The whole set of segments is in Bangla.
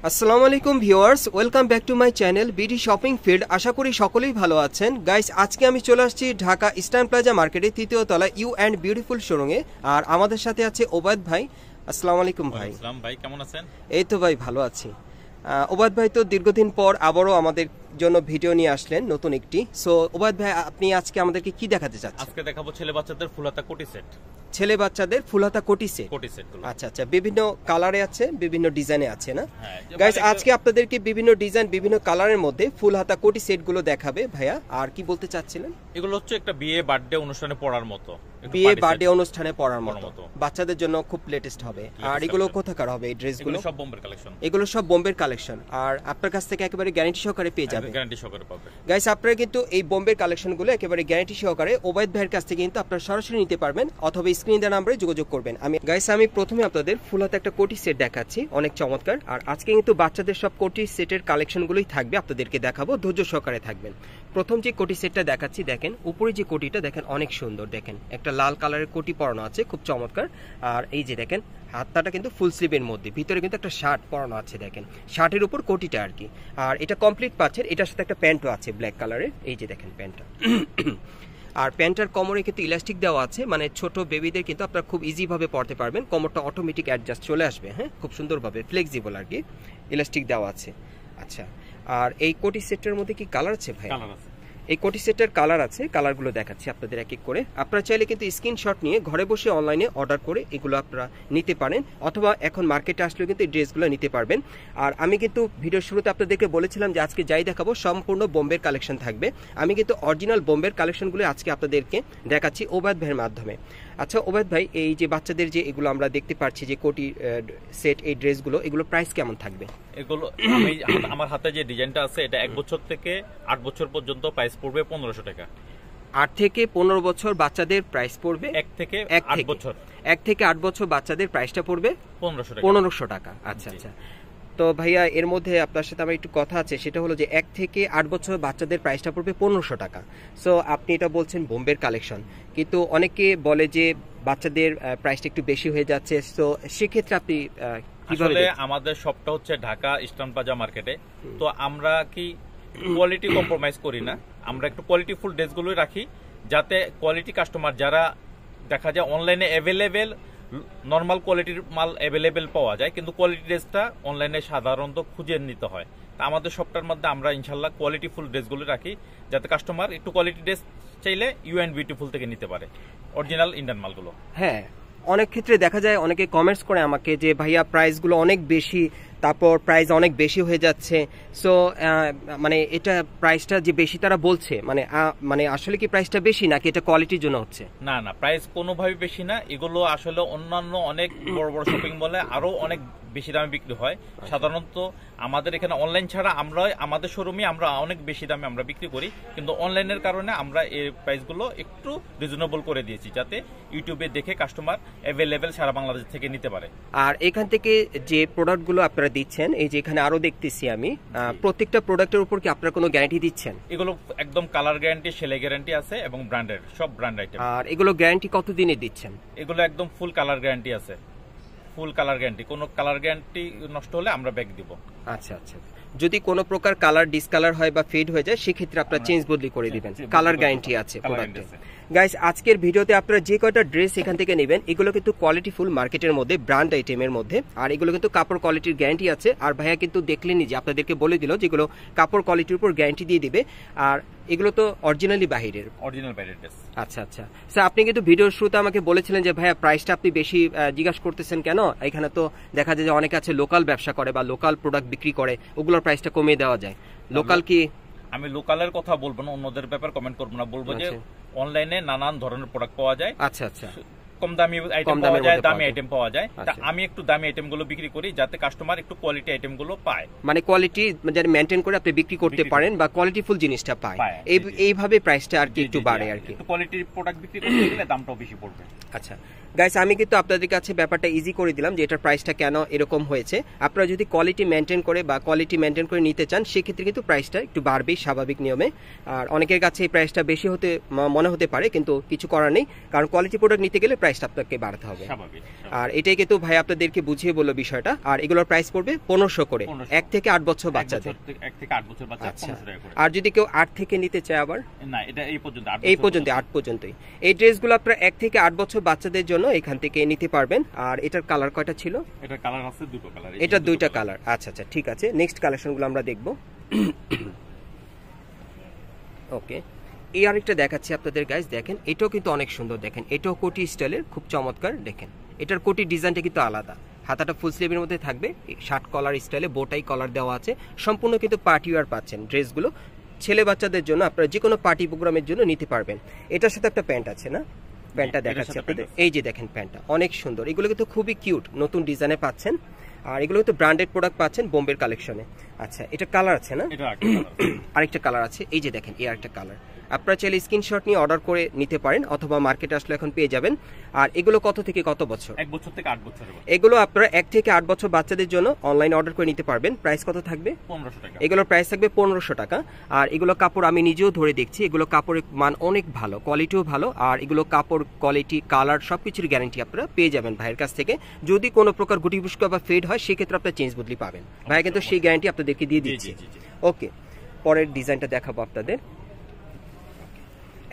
আসসালামু আলাইকুম viewers, welcome back to my channel BD shopping field. আশা করি সকলেই ভালো আছেন। গাইস, আজকে আমি চলে আসছি ঢাকা ইস্টার্ন প্লাজা মার্কেটের তৃতীয় তলা ইউ অ্যান্ড বিউটিফুল শোরুমে। আর আমাদের সাথে আছে ওবায়দ ভাই। আসসালামু আলাইকুম ভাই। আসসালাম ভাই, কেমন আছেন? এই তো ভাই, ভালো আছি। ওবায়দ ভাই তো দীর্ঘদিন পর আবারও আমাদের জন্য ভিডিও নিয়ে আসলেন নতুন একটি। সো ওবায়দ ভাই, আপনি আজকে আমাদেরকে কি দেখাতে চাচ্ছেন? আজকে দেখাবো ছেলে বাচ্চাদের ফুলহাতা কোটি সেট। ছেলে বাচ্চাদের ফুলহাতা কোটি সেট। আচ্ছা আচ্ছা, বিভিন্ন কালারে আছে, বিভিন্ন ডিজাইনে আছে না গাইস? আজকে আপনাদেরকে বিভিন্ন ডিজাইন, বিভিন্ন কালারের মধ্যে ফুলহাতা কোটি সেট গুলো দেখাবে ভাইয়া। আর কি বলতে চাচ্ছিলেন? এগুলো হচ্ছে একটা বিয়ে বার্থডে অনুষ্ঠানে পরার মতো, বিয়ে বার্থডে অনুষ্ঠানে পরার মতো, বাচ্চাদের জন্য খুব লেটেস্ট হবে। আর এগুলো কোথাকার হবে এই ড্রেসগুলো? সব বোম্বের কালেকশন। এগুলো সব বোম্বের কালেকশন। আর আপনার কাছ থেকে একেবারে গ্যারান্টি সহকারে পেয়ে যাবেন। গ্যারান্টি সহকারে পাবে গাইস। আপনারা কিন্তু এই বোম্বের কালেকশনগুলো একেবারে গ্যারান্টি সহকারে ওবায়দ ভাইয়ের কাছ থেকে কিন্তু আপনারা সরাসরি নিতে পারবেন, অথবা স্ক্রিন দেওয়া নম্বরে যোগাযোগ করবেন। আমি প্রথমে আপনাদের ফুলহাতা একটা কোটি সেট দেখাচ্ছি, অনেক চমৎকার। আর আজকে কিন্তু বাচ্চাদের সব কোটি সেটের কালেকশনগুলোই থাকবে, আপনাদেরকে দেখাবো, ধৈর্য সহকারে থাকবেন। প্রথম যে কোটি সেটটা দেখাচ্ছি, দেখেন উপরে যে কোটিটা দেখেন অনেক সুন্দর। দেখেন একটা লাল কালারের কোটি পরানো আছে, খুব চমৎকার। আর এই যে দেখেন হাতটা কিন্তু ফুল স্লিভের মধ্যে, ভিতরে কিন্তু একটা শার্ট পরানো আছে, দেখেন শার্টের উপর কোটিটা আর কি। আর এটা কমপ্লিট পাচ্ছেন, এটার সাথে একটা প্যান্টও আছে ব্ল্যাক কালারের। এই যে দেখেন প্যান্টটা। আর প্যান্টার কোমরে কিন্তু ইলাস্টিক দেওয়া আছে, মানে ছোট বেবিদের কিন্তু আপনারা খুব ইজি ভাবে পরতে পারবেন। কোমরটা অটোমেটিক অ্যাডজাস্ট চলে আসবে, হ্যাঁ, খুব সুন্দরভাবে ফ্লেক্সিবল আর কি, ইলাস্টিক দেওয়া আছে। আচ্ছা, আর এই কোটি সেটটার মধ্যে কি কালার আছে ভাই? এই কোটি সেটের কালার আছে, কালারগুলো দেখাচ্ছি আপনাদের এক এক করে। আপনারা চাইলে কিন্তু স্ক্রিনশট নিয়ে ঘরে বসে অনলাইনে অর্ডার করে এগুলো আপনারা নিতে পারেন, অথবা এখন মার্কেটে আসলেও কিন্তু এই ড্রেসগুলো নিতে পারবেন। আর আমি কিন্তু ভিডিওর শুরুতে আপনাদেরকে বলেছিলাম যে আজকে যাই দেখাবো সম্পূর্ণ বোম্বের কালেকশন থাকবে। আমি কিন্তু অরিজিনাল বোম্বের কালেকশনগুলো আজকে আপনাদেরকে দেখাচ্ছি ওবায়দ ভাইয়ের মাধ্যমে। আচ্ছা ওবায়দ ভাই, এই যে বাচ্চাদের যে এগুলো আমরা দেখতে পাচ্ছি যে কোটি সেট, এই ড্রেসগুলো, এগুলো প্রাইস কেমন থাকবে? এগুলো আমার হাতে যে ডিজাইনটা আছে, এটা 1 বছর থেকে 8 বছর পর্যন্ত প্রাইস পড়বে 1500 টাকা। 8 থেকে 15 বছর বাচ্চাদের প্রাইস পড়বে 1 থেকে 8 বছর। 1 থেকে 8 বছর বাচ্চাদের প্রাইসটা পড়বে 1500 টাকা। আচ্ছা আচ্ছা। তো ভাইয়া, এর মধ্যে আপনার সাথে আমার একটু কথা আছে, সেটা হলো যে 1 থেকে 8 বছর বাচ্চাদের প্রাইসটা পড়বে 1500 টাকা। সো আপনি এটা বলছেন বোম্বের কালেকশন, কিন্তু অনেকে বলে যে বাচ্চাদের প্রাইসটা একটু বেশি হয়ে যাচ্ছে। তো সেক্ষেত্রে আপনি আসলে আমাদের শপটা হচ্ছে ঢাকা ইস্টার্ন প্লাজা মার্কেটে, তো আমরা কি কোয়ালিটি কম্প্রোমাইজ করি না, আমরা একটু কোয়ালিটিফুল ড্রেসগুলোই রাখি, যাতে কোয়ালিটি কাস্টমার যারা দেখা যায় অনলাইনে অ্যাভেলেবেল নর্মাল কোয়ালিটির মাল অ্যাভেলেবেল পাওয়া যায়, কিন্তু কোয়ালিটি ড্রেসটা অনলাইনে সাধারণত খুঁজে নিতে হয়। তা আমাদের শপটার মধ্যে আমরা ইনশাল্লাহ কোয়ালিটিফুল ড্রেসগুলো রাখি, যাতে কাস্টমার একটু কোয়ালিটি ড্রেস চাইলে ইউ অ্যান্ড বিউটিফুল থেকে নিতে পারে অরিজিনাল ইন্ডিয়ান মালগুলো। হ্যাঁ, অনেক ক্ষেত্রে দেখা যায় অনেকে কমেন্টস করে আমাকে যে ভাইয়া প্রাইসগুলো অনেক বেশি, তারপর প্রাইস অনেক বেশি হয়ে যাচ্ছে। সো মানে এটা প্রাইসটা যে বেশি তারা বলছে, মানে আসলে কি প্রাইসটা বেশি নাকি এটা কোয়ালিটির জন্য হচ্ছে? না না, প্রাইস কোনোভাবে বেশি না। এগুলো আসলে অন্যান্য অনেক বড় বড় শপিং মলে আরো অনেক বেশি দামে বিক্রি হয়। সাধারণত আমাদের এখানে অনলাইন ছাড়া আমাদের শোরুমে আমরা অনেক বেশি দামে আমরা বিক্রি করি, কিন্তু অনলাইনের কারণে আমরা এই প্রাইসগুলো একটু রিজনেবল করে দিয়েছি, যাতে ইউটিউবে দেখে কাস্টমার অ্যাভেলেবেল সারা বাংলাদেশ থেকে নিতে পারে। আর এখান থেকে যে প্রোডাক্টগুলো আপনারা দিচ্ছেন, এই যে এখানে আরো দেখতেছি আমি, প্রত্যেকটা প্রোডাক্টের উপর কি আপনারা কোনো গ্যারান্টি দিচ্ছেন? এগুলো একদম কালার গ্যারান্টি, সেলাই গ্যারান্টি আছে এবং ব্র্যান্ডের সব ব্র্যান্ড আইটেম। আর এগুলো গ্যারান্টি কতদিনে দিচ্ছেন? এগুলো একদম ফুল কালার গ্যারান্টি আছে, ফুল কালার গ্যারান্টি। কোনো কালার গ্যারান্টি নষ্ট হলে আমরা ব্যাক দিব। আচ্ছা আচ্ছা, যদি কোনো প্রকার কালার ডিসকালার হয় বা ফেড হয়ে যায়, সেক্ষেত্রে আপনারা চেঞ্জ বদলি করে দিবেন, কালার গ্যারান্টি আছে প্রোডাক্টে। গাইস, আজকের ভিডিওতে আপনারা যে কয়টা ড্রেস এখান থেকে নেবেন, এগুলো কিন্তু কোয়ালিটি ফুল মার্কেটের মধ্যে, ব্র্যান্ড আইটেমের মধ্যে। আর এগুলো কিন্তু কাপড় কোয়ালিটির গ্যারান্টি আছে। আর ভাইয়া কিন্তু দেখলেনই যে আপনাদেরকে বলে দিল যেগুলো কাপড় কোয়ালিটির উপর গ্যারান্টি দিয়ে দিবে। আর এগুলো তো অরিজিনালি বাহিরের, অরিজিনাল বাইরের ড্রেস। আচ্ছা আচ্ছা স্যার, আপনি কিন্তু ভিডিওর শুরুতে আমাকে বলেছিলেন যে ভাইয়া প্রাইসটা আপনি বেশি জিজ্ঞাসা করতেছেন কেন? এখানে তো দেখা যায় যে অনেকে আছে লোকাল ব্যবসা করে বা লোকাল প্রোডাক্ট বিক্রি করে, ওগুলোর প্রাইসটা কমিয়ে দেওয়া যায়। লোকাল কি? আমি লোকালের কথা বলবো না, অন্যদের ব্যাপার কমেন্ট করবো না, বলবো যে অনলাইনে নানান ধরনের প্রোডাক্ট পাওয়া যায়। আচ্ছা আচ্ছা, কম দামি আইটেম পাওয়া যায়, দামি আইটেম পাওয়া যায়। আমি একটু দামি আইটেম গুলো বিক্রি করি, যাতে কাস্টমার একটু কোয়ালিটি আইটেম গুলো পায়, মানে কোয়ালিটি যাতে মেইনটেইন করে আপনি বিক্রি করতে পারেন বা কোয়ালিটিফুল জিনিসটা পায়। এইভাবে প্রাইসটা আর কি একটু বাড়ে আর কি। কোয়ালিটির প্রোডাক্ট বিক্রি করতে গেলে দামটাও বেশি পড়বে। আচ্ছা গাইস, আমি কিন্তু আপনাদের কাছে ব্যাপারটা ইজি করে দিলাম যে এটার প্রাইসটা কেন এরকম হয়েছে। আপনারা যদি কোয়ালিটি মেইনটেইন করে বা কোয়ালিটি মেইনটেইন করে নিতে চান, সেক্ষেত্রে কিন্তু প্রাইসটা একটু বাড়বেই স্বাভাবিক নিয়মে। আর অনেকের কাছে এই প্রাইসটা বেশি মনে হতে পারে, কিন্তু কিছু করার নেই, কারণ কোয়ালিটি প্রোডাক্ট নিতে গেলে প্রাইস প্রাইসটা আপনাকে বাড়াতে হবে। আর এটাই কিন্তু ভাই আপনাদেরকে বুঝিয়ে বললো বিষয়টা। আর এগুলোর প্রাইস পড়বে 1500 করে 1 থেকে 8 বছর বাচ্চাদের। 1 থেকে 8 বছর বাচ্চা 1500 টাকা করে। আর যদি কেউ 8 থেকে নিতে চায় আবার না, এটা এই পর্যন্ত 8 পর্যন্তই। এই ড্রেসগুলো আপনারা 1 থেকে 8 বছর বাচ্চাদের জন্য এখান থেকে নিতে পারবেন। আর এটার কালার কয়টা ছিল? এটা কালার আছে দুটো কালার। এটা দুইটা কালার। আচ্ছা আচ্ছা, ঠিক আছে। নেক্সট কালেকশনগুলো আমরা দেখব। ওকে, এই আরেকটা দেখাচ্ছি আপনাদের গাইস। দেখেন এটাও কিন্তু অনেক সুন্দর। দেখেন এটাও কোটি স্টাইলের, খুব চমৎকার। দেখেন এটার কোটি ডিজাইনটা কিন্তু আলাদা। হাতাটা ফুল স্লিভের মধ্যে থাকবে, শার্ট কলার স্টাইলে বোটাই কলার দেওয়া আছে। সম্পূর্ণ কিন্তু পার্টি ওয়্যার পাচ্ছেন ড্রেসগুলো। ছেলে বাচ্চাদের জন্য আপনারা যে কোনো পার্টি প্রোগ্রামের জন্য নিতে পারবেন। এটার সাথে একটা প্যান্ট আছে না? প্যান্টটা দেখাচ্ছি আপনাদের। এই যে দেখেন প্যান্টটা অনেক সুন্দর। এগুলো কিন্তু খুবই কিউট, নতুন ডিজাইনে পাচ্ছেন। আর এগুলো কিন্তু ব্র্যান্ডেড প্রোডাক্ট পাচ্ছেন বোম্বের কালেকশনে। আচ্ছা, এটা কালার আছে না? আরেকটা কালার আছে। এই যে দেখেন এই আরেকটা কালার। আপনারা চাইলে স্ক্রিনশট নিয়ে অর্ডার করে নিতে পারেন, অথবা মার্কেটে আসলে এখন পেয়ে যাবেন। আর এগুলো কত থেকে কত বছর? 1 বছর থেকে 8 বছর। এগুলো আপনারা 1 থেকে 8 বছর বাচ্চাদের জন্য অনলাইন অর্ডার করে নিতে পারবেন। প্রাইস কত থাকবে? 1500 টাকা। এগুলোর প্রাইস থাকবে 1500 টাকা। আর এগুলো কাপড় আমি নিজেও ধরে দেখছি, এগুলো কাপড়ের মান অনেক ভালো, কোয়ালিটিও ভালো। আর এগুলো কাপড় কোয়ালিটি, কালার সবকিছুর গ্যারান্টি আপনারা পেয়ে যাবেন ভাইয়ের কাছ থেকে। যদি কোনো প্রকার গুটি পুষ্ক বা ফেড হয় সেক্ষেত্রে আপনারা চেঞ্জ বদলি পাবেন। ভাই কিন্তু সেই গ্যারান্টি আপনাদেরকে দিয়ে দিচ্ছে। ওকে, পরের ডিজাইনটা দেখাবো আপনাদের।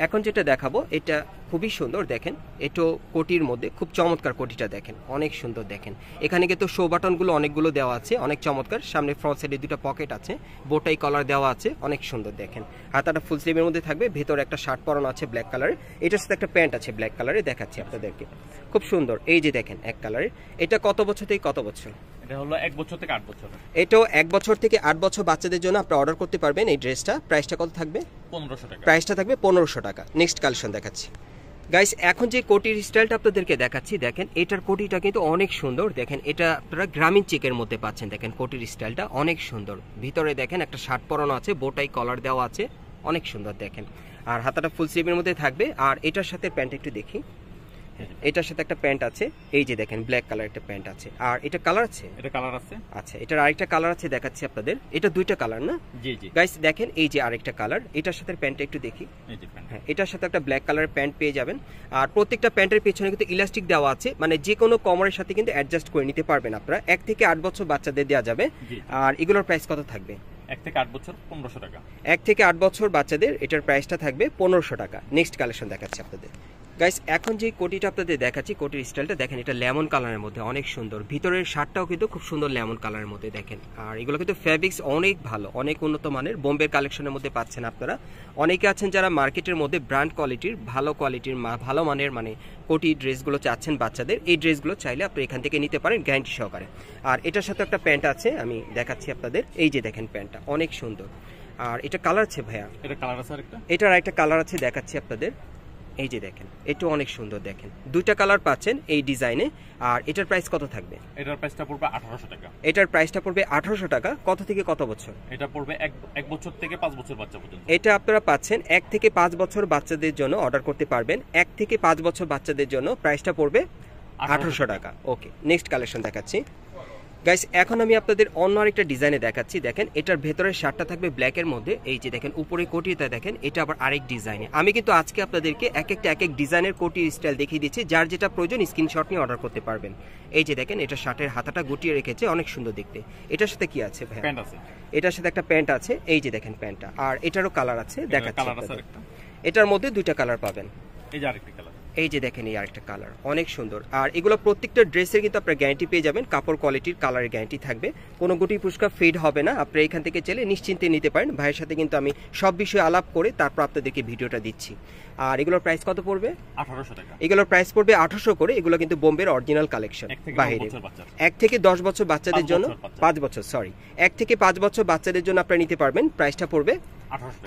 এখন যেটা দেখাবো এটা খুবই সুন্দর। দেখেন এটাও কোটির মধ্যে, খুব চমৎকার কোটিটা। দেখেন অনেক সুন্দর। দেখেন এখানে কিন্তু শো বাটনগুলো অনেকগুলো দেওয়া আছে, অনেক চমৎকার। সামনে ফ্রন্ট সাইডে দুটো পকেট আছে, বোটাই কলার দেওয়া আছে, অনেক সুন্দর। দেখেন হাতাটা ফুল স্লিভের মধ্যে থাকবে, ভেতরে একটা শার্ট পরানো আছে ব্ল্যাক কালারের। এটার সাথে একটা প্যান্ট আছে ব্ল্যাক কালারে, দেখাচ্ছি আপনাদেরকে। খুব সুন্দর। এই যে দেখেন এক কালারের। এটা কত বছর থেকে কত বছর? এটা হলো 1 বছর থেকে 8 বছর। এটাও 1 বছর থেকে 8 বছর বাচ্চাদের জন্য আপনারা অর্ডার করতে পারবেন এই ড্রেসটা। প্রাইসটা কত থাকবে? 1500 টাকা। প্রাইসটা থাকবে 1500 টাকা। নেক্সট কালেকশন দেখাচ্ছি গাইস। এখন যে কোটির স্টাইলটা আপনাদেরকে দেখাচ্ছি, দেখেন এটার কোটিটা কিন্তু অনেক সুন্দর। দেখেন এটা আপনারা গ্রামীণ চেকের মধ্যে পাচ্ছেন। দেখেন কোটির স্টাইলটা অনেক সুন্দর। ভিতরে দেখেন একটা শার্ট পরানো আছে, বোটাই কলার দেওয়া আছে, অনেক সুন্দর। দেখেন আর হাতাটা ফুল স্লিভের মধ্যে থাকবে। আর এটার সাথে প্যান্ট একটু দেখি। এটার সাথে একটা প্যান্ট আছে, এই যে দেখেন ব্ল্যাক কালার একটা প্যান্ট আছে। আর এটা কালার আছে? এটা কালার আছে। আচ্ছা, এটার আরেকটা কালার আছে, দেখাচ্ছি আপনাদের। এটা দুইটা কালার না? জি জি গাইস দেখেন এই যে আরেকটা কালার। এটার সাথে প্যান্টটা একটু দেখি। হ্যাঁ, এটার সাথে একটা ব্ল্যাক কালারের প্যান্ট পেয়ে যাবেন। আর প্রত্যেকটা প্যান্টের পেছনে কিন্তু ইলাস্টিক দেওয়া আছে, মানে যে কোনো কমরের সাথে কিন্তু অ্যাডজাস্ট করে নিতে পারবেন আপনারা। 1 থেকে 8 বছর বাচ্চাদের দেওয়া যাবে। আর এগুলোর প্রাইস কত থাকবে? 1 থেকে 8 বছর 1500 টাকা। 1 থেকে 8 বছর বাচ্চাদের এটার প্রাইসটা থাকবে 1500 টাকা। নেক্সট কালেকশন দেখাচ্ছি আপনাদের গাইস। এখন যে কোটিটা আপনাদের দেখাচ্ছি, কোটির স্টাইলটা দেখেন, এটা লেমন কালারের মধ্যে অনেক সুন্দর। ভিতরের শার্টটাও কিন্তু খুব সুন্দর লেমন কালারের মধ্যে। দেখেন আর এগুলো কিন্তু ফ্যাব্রিক্স অনেক ভালো, অনেক উন্নত মানের বোম্বের কালেকশনের মধ্যে পাচ্ছেন আপনারা। অনেকে আছেন যারা মার্কেটের মধ্যে ব্র্যান্ড কোয়ালিটির, ভালো কোয়ালিটির, ভালো মানের মানে কোটি ড্রেসগুলো চাচ্ছেন বাচ্চাদের। এই ড্রেসগুলো চাইলে আপনি এখান থেকে নিতে পারেন গ্যারান্টি সহকারে। আর এটার সাথে একটা প্যান্ট আছে, আমি দেখাচ্ছি আপনাদের। এই যে দেখেন প্যান্টটা অনেক সুন্দর। আর এটা কালার আছে ভাইয়া? এটা কালার আছে আরেকটা। এটার আরেকটা কালার আছে, দেখাচ্ছি আপনাদের। এই যে দেখেন এটা অনেক সুন্দর। দেখেন দুইটা কালার পাচ্ছেন এই ডিজাইনে। আর এটার প্রাইস কত থাকবে? এটার প্রাইসটা পড়বে 1800 টাকা। এটার প্রাইসটা পড়বে 1800 টাকা। কত থেকে কত বছর? এটা পড়বে 1 বছর থেকে 5 বছর বাচ্চা পর্যন্ত। এটা আপনারা পাচ্ছেন 1 থেকে 5 বছর বাচ্চাদের জন্য অর্ডার করতে পারবেন। 1 থেকে 5 বছর বাচ্চাদের জন্য প্রাইসটা পড়বে 1800 টাকা। ওকে, নেক্সট কালেকশন দেখাচ্ছি গাইস। এখন আমি আপনাদের অন্য আরেকটা ডিজাইনে দেখাচ্ছি। দেখেন এটার ভেতরের শার্টটা থাকবে ব্ল্যাকের মধ্যে। এই যে দেখেন উপরে কোটিটা দেখেন, এটা আবার আরেক ডিজাইনে। আমি কিন্তু আজকে আপনাদেরকে এক এক ডিজাইনের কোটির স্টাইল দেখিয়ে দিচ্ছি। যার যেটা প্রয়োজন স্ক্রিনশট নিয়ে অর্ডার করতে পারবেন। এই যে দেখেন এটা শার্টের হাতাটা গুটিয়ে রেখেছে, অনেক সুন্দর দেখতে। এটার সাথে কি আছে ভাই? প্যান্ট আছে। এটার সাথে একটা প্যান্ট আছে, এই যে দেখেন প্যান্টটা। আর এটারও কালার আছে, দেখাচ্ছি। এটার মধ্যে দুইটা কালার পাবেন। এই যে আরেকটা কালার, এই যে দেখেন এই আরেকটা কালার অনেক সুন্দর। আর এগুলো প্রত্যেকটা ড্রেসের কিন্তু আপনারা গ্যারান্টি পেয়ে যাবেন, কাপড় কোয়ালিটির, কালারের গ্যারান্টি থাকবে। কোনো গুটি পুষ্কা ফেড হবে না। আপনারা এখান থেকে চাইলে নিশ্চিন্তে নিতে পারেন। ভাইয়ের সাথে কিন্তু আমি সব বিষয়ে আলাপ করে তারপর আপনাদেরকে ভিডিওটা দিচ্ছি। আর এগুলোর প্রাইস কত পড়বে? 1800 টাকা। এগুলোর প্রাইস পড়বে 1800 করে। এগুলো কিন্তু বোম্বের অরিজিনাল কালেকশন। বাইরে 1 থেকে 10 বছর বাচ্চাদের জন্য, 5 বছর সরি 1 থেকে 5 বছর বাচ্চাদের জন্য আপনারা নিতে পারবেন। প্রাইসটা পড়বে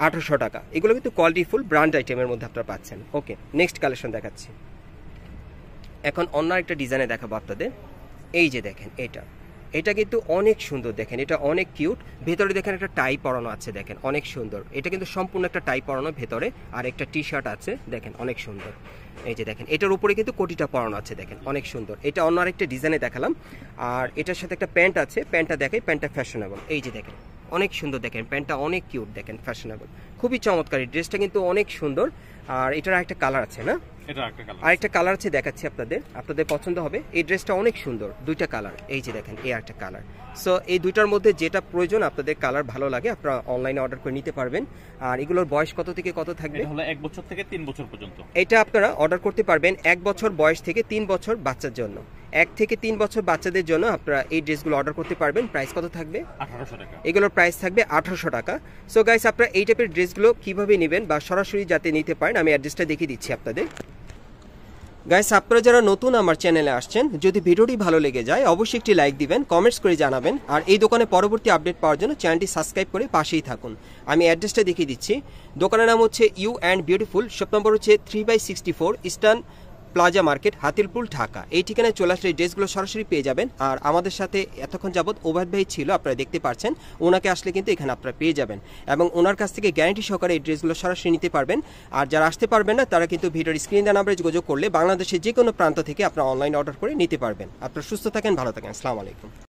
1800 টাকা। এগুলো কিন্তু কোয়ালিটি ফুল ব্র্যান্ড আইটেমের মধ্যে আপনারা পাচ্ছেন। ওকে, নেক্সট কালেকশন দেখাচ্ছি। এখন অন্য একটা ডিজাইনে দেখাবো আপনাদের। এই যে দেখেন এটা কিন্তু অনেক সুন্দর। দেখেন এটা অনেক কিউট। ভেতরে দেখেন একটা টাই পরানো আছে, দেখেন অনেক সুন্দর। এটা কিন্তু সম্পূর্ণ একটা টাই পরানো ভেতরে, আর একটা টি শার্ট আছে, দেখেন অনেক সুন্দর। এই যে দেখেন এটার উপরে কিন্তু কোটিটা পরানো আছে, দেখেন অনেক সুন্দর। এটা অন্য আরেকটা ডিজাইনে দেখালাম। আর এটার সাথে একটা প্যান্ট আছে, প্যান্টটা দেখাই, প্যান্টটা ফ্যাশনেবল। এই যে দেখেন অনেক সুন্দর, দেখেন প্যান্টটা অনেক কিউট, দেখেন ফ্যাশনেবল, খুবই চমৎকার। ড্রেসটা কিন্তু অনেক সুন্দর। আর এটার একটা কালার আছে না? এটা একটা কালার, আরেকটা কালার আছে দেখাচ্ছি আপনাদের পছন্দ হবে। এই ড্রেসটা অনেক সুন্দর, দুইটা কালার, এই যে দেখেন এই একটা কালার। সো এই দুইটার মধ্যে যেটা প্রয়োজন আপনাদের কালার ভালো লাগে আপনারা অনলাইনে অর্ডার করে নিতে পারবেন। আর এগুলোর বয়স কত থেকে কত থাকবে? এটা হলো 1 বছর থেকে 3 বছর পর্যন্ত। এটা আপনারা অর্ডার করতে পারবেন 1 বছর বয়স থেকে 3 বছর বাচ্চার জন্য। 1 থেকে 3 বছর বাচ্চাদের জন্য আপনারা এই ড্রেসগুলো অর্ডার করতে পারবেন। প্রাইস কত থাকবে? 1800 টাকা। এগুলোর প্রাইস থাকবে 1800 টাকা। সো গাইস, আপনারা এই টাইপের ড্রেসগুলো কিভাবে নেবেন বা সরাসরি যাতে নিতে পারেন আমি অ্যাড্রেসটা দেখিয়ে দিচ্ছি আপনাদের। গাইস, আপনারা যারা নতুন আমার চ্যানেলে আসছেন, যদি ভিডিওটি ভালো লেগে যায় অবশ্যই একটি লাইক দিবেন, কমেন্টস করে জানাবেন। আর এই দোকানে পরবর্তী আপডেট পাওয়ার জন্য চ্যানেলটি সাবস্ক্রাইব করে পাশেই থাকুন। আমি অ্যাড্রেসটা দেখিয়ে দিচ্ছি। দোকানের নাম হচ্ছে you and beautiful, shop number হচ্ছে 3/64 eastern plaza market, Hatirpool, Dhaka. এই ঠিকানায় চলে আসলে এই ড্রেসগুলো সরাসরি পেয়ে যাবেন। আর আমাদের সাথে এতক্ষণ যাবত ওবায়দ ভাই ছিল, আপনারা দেখতে পাচ্ছেন। ওনাকে আসলে কিন্তু এখানে আপনারা পেয়ে যাবেন এবং ওনার কাছ থেকে গ্যারান্টি সহকারে এই ড্রেসগুলো সরাসরি নিতে পারবেন। আর যারা আসতে পারবেন না তারা কিন্তু ভিডিওর স্ক্রিন দেওয়া নাম্বারে যোগাযোগ করলে বাংলাদেশের যে কোনো প্রান্ত থেকে আপনারা অনলাইন অর্ডার করে নিতে পারবেন। আপনারা সুস্থ থাকেন, ভালো থাকেন, আসসালামু আলাইকুম।